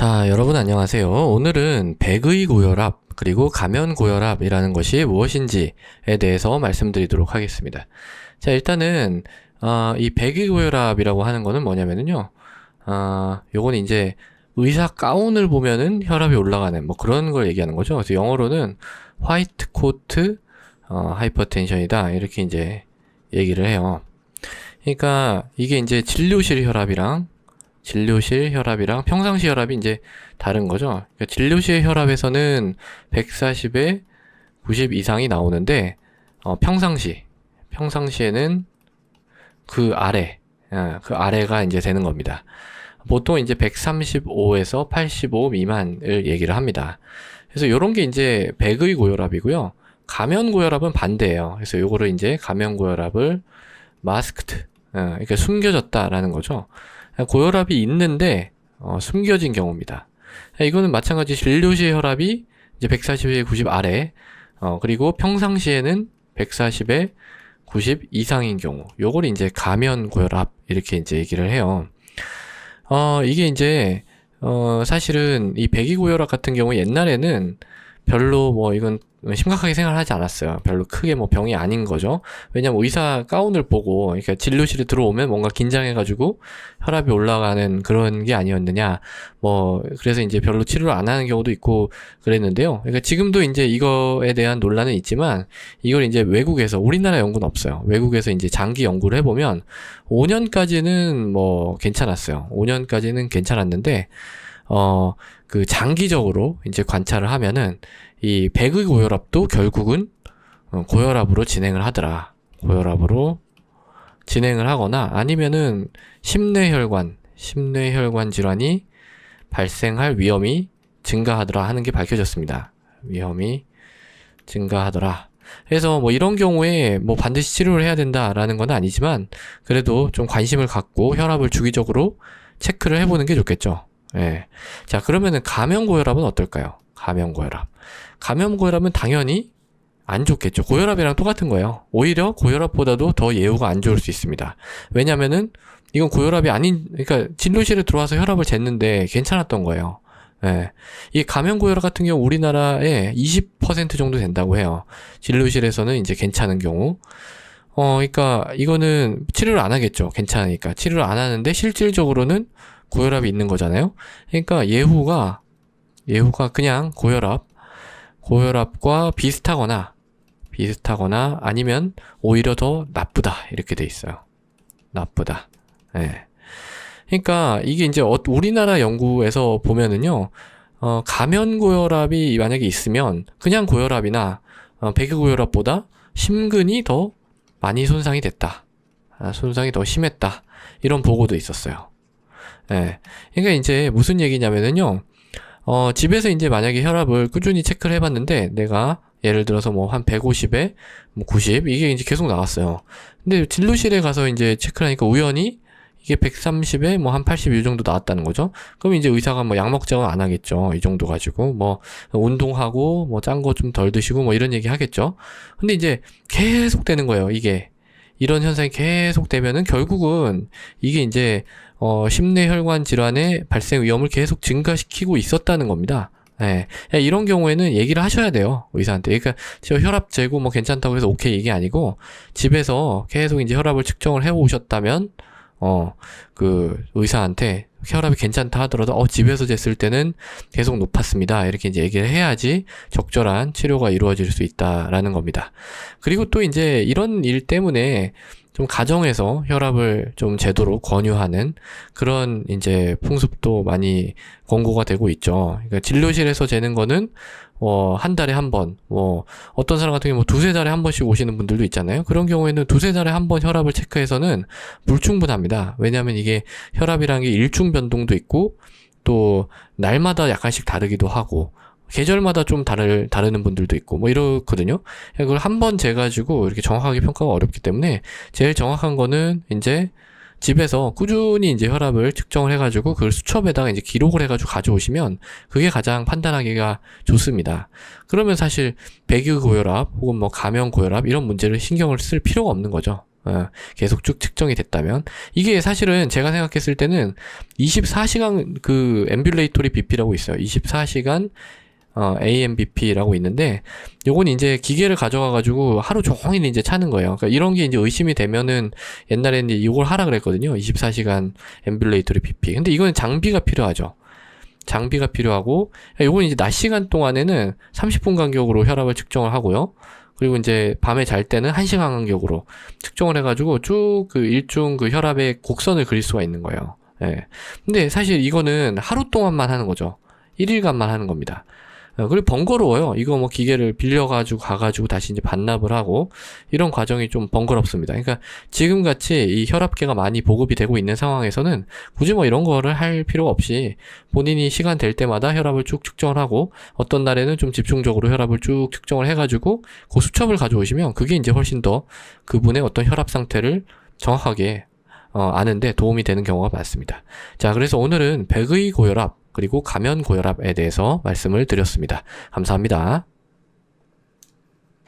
자, 여러분 안녕하세요. 오늘은 백의 고혈압 그리고 가면 고혈압이라는 것이 무엇인지에 대해서 말씀드리도록 하겠습니다. 자, 일단은 이 백의 고혈압이라고 하는 거는 뭐냐면요. 요건 이제 의사 가운을 보면은 혈압이 올라가는 뭐 그런 걸 얘기하는 거죠. 그래서 영어로는 화이트 코트 하이퍼텐션이다 이렇게 이제 얘기를 해요. 그러니까 이게 이제 진료실 혈압이랑 평상시 혈압이 이제 다른 거죠. 그러니까 진료실 혈압에서는 140에 90 이상이 나오는데, 평상시에는 그 아래가 이제 되는 겁니다. 보통 이제 135에서 85 미만을 얘기를 합니다. 그래서 요런 게 이제 백의 고혈압이고요. 가면 고혈압은 반대예요. 그래서 요거를 이제 가면 고혈압을 마스크드, 그러니까 숨겨졌다라는 거죠. 고혈압이 있는데 숨겨진 경우입니다. 이거는 마찬가지 진료실 혈압이 이제 140에 90 아래, 그리고 평상시에는 140에 90 이상인 경우, 요걸 이제 가면 고혈압 이렇게 이제 얘기를 해요. 이게 이제 사실은 이 백의 고혈압 같은 경우 옛날에는 별로 뭐 이건 심각하게 생각하지 않았어요. 별로 크게 뭐 병이 아닌 거죠. 왜냐면 의사 가운을 보고, 그러니까 진료실에 들어오면 뭔가 긴장해가지고 혈압이 올라가는 그런 게 아니었느냐. 뭐, 그래서 이제 별로 치료를 안 하는 경우도 있고 그랬는데요. 그러니까 지금도 이제 이거에 대한 논란은 있지만, 이걸 이제 외국에서, 우리나라 연구는 없어요. 외국에서 이제 장기 연구를 해보면 5년까지는 뭐 괜찮았어요. 5년까지는 괜찮았는데, 그 장기적으로 이제 관찰을 하면은 이 백의 고혈압도 결국은 고혈압으로 진행을 하더라. 고혈압으로 진행을 하거나 아니면은 심뇌혈관 질환이 발생할 위험이 증가하더라 하는 게 밝혀졌습니다. 위험이 증가하더라. 그래서 뭐 이런 경우에 뭐 반드시 치료를 해야 된다라는 건 아니지만 그래도 좀 관심을 갖고 혈압을 주기적으로 체크를 해보는 게 좋겠죠. 예. 자, 그러면은 가면 고혈압은 어떨까요? 가면 고혈압은 당연히 안 좋겠죠. 고혈압이랑 똑같은 거예요. 오히려 고혈압보다도 더 예후가 안 좋을 수 있습니다. 왜냐면은 이건 고혈압이 아닌, 그러니까 진료실에 들어와서 혈압을 쟀는데 괜찮았던 거예요. 예. 이 가면 고혈압 같은 경우 우리나라에 20% 정도 된다고 해요. 진료실에서는 이제 괜찮은 경우. 그러니까 이거는 치료를 안 하겠죠. 괜찮으니까. 치료를 안 하는데 실질적으로는 고혈압이 있는 거잖아요. 그러니까 예후가 그냥 고혈압과 비슷하거나 아니면 오히려 더 나쁘다 이렇게 돼 있어요. 나쁘다. 예. 그러니까 이게 이제 우리나라 연구에서 보면은요, 가면 고혈압이 만약에 있으면 그냥 고혈압이나 백의 고혈압보다 심근이 더 많이 손상이 됐다. 손상이 더 심했다. 이런 보고도 있었어요. 예. 그러니까 이제 무슨 얘기냐면은요, 집에서 이제 만약에 혈압을 꾸준히 체크를 해봤는데, 내가 예를 들어서 뭐 한 150에 뭐 90, 이게 이제 계속 나왔어요. 근데 진료실에 가서 이제 체크를 하니까 우연히 이게 130에 뭐 한 80 이 정도 나왔다는 거죠. 그럼 이제 의사가 뭐 약 먹자고 안 하겠죠. 이 정도 가지고. 뭐, 운동하고, 뭐 짠 거 좀 덜 드시고 뭐 이런 얘기 하겠죠. 근데 이제 계속 되는 거예요, 이게. 이런 현상이 계속 되면은 결국은 이게 이제 심뇌혈관 질환의 발생 위험을 계속 증가시키고 있었다는 겁니다. 예. 이런 경우에는 얘기를 하셔야 돼요, 의사한테. 그러니까 저 혈압 재고 뭐 괜찮다고 해서 오케이 이게 아니고 집에서 계속 이제 혈압을 측정을 해 오셨다면 그 의사한테 혈압이 괜찮다 하더라도 집에서 쟀을 때는 계속 높았습니다. 이렇게 이제 얘기를 해야지 적절한 치료가 이루어질 수 있다라는 겁니다. 그리고 또 이제 이런 일 때문에 좀 가정에서 혈압을 좀 제도로 권유하는 그런 이제 풍습도 많이 권고가 되고 있죠. 그러니까 진료실에서 재는 거는 한 달에 한 번, 어떤 사람 같은 경우 두세 달에 한 번씩 오시는 분들도 있잖아요. 그런 경우에는 두세 달에 한 번 혈압을 체크해서는 불충분합니다. 왜냐하면 이게 혈압이라는 게 일중 변동도 있고 또 날마다 약간씩 다르기도 하고 계절마다 좀 다르는 분들도 있고 뭐 이렇거든요. 그걸 한 번 재가지고 이렇게 정확하게 평가가 어렵기 때문에 제일 정확한 거는 이제 집에서 꾸준히 이제 혈압을 측정을 해가지고 그걸 수첩에다가 이제 기록을 해가지고 가져오시면 그게 가장 판단하기가 좋습니다. 그러면 사실 백의 고혈압 혹은 뭐 가면 고혈압 이런 문제를 신경을 쓸 필요가 없는 거죠. 계속 쭉 측정이 됐다면. 이게 사실은 제가 생각했을 때는 24시간 그 앰뷸레이토리 BP라고 있어요. 24시간 AMBP라고 있는데, 요건 이제 기계를 가져가가지고 하루 종일 이제 차는 거예요. 그러니까 이런 게 이제 의심이 되면은 옛날에는 이걸 하라 그랬거든요. 24시간 앰뷸레이토리 BP. 근데 이거는 장비가 필요하죠. 장비가 필요하고, 요건 이제 낮 시간 동안에는 30분 간격으로 혈압을 측정을 하고요. 그리고 이제 밤에 잘 때는 1시간 간격으로 측정을 해가지고 쭉 그 일중 그 혈압의 곡선을 그릴 수가 있는 거예요. 예. 근데 사실 이거는 하루 동안만 하는 거죠. 1일간만 하는 겁니다. 그리고 번거로워요. 이거 뭐 기계를 빌려가지고 가가지고 다시 이제 반납을 하고 이런 과정이 좀 번거롭습니다. 그러니까 지금 같이 이 혈압계가 많이 보급이 되고 있는 상황에서는 굳이 뭐 이런 거를 할 필요가 없이 본인이 시간 될 때마다 혈압을 쭉 측정을 하고 어떤 날에는 좀 집중적으로 혈압을 쭉 측정을 해가지고 그 수첩을 가져오시면 그게 이제 훨씬 더 그분의 어떤 혈압 상태를 정확하게 아는데 도움이 되는 경우가 많습니다. 자, 그래서 오늘은 백의 고혈압 그리고 가면 고혈압에 대해서 말씀을 드렸습니다. 감사합니다.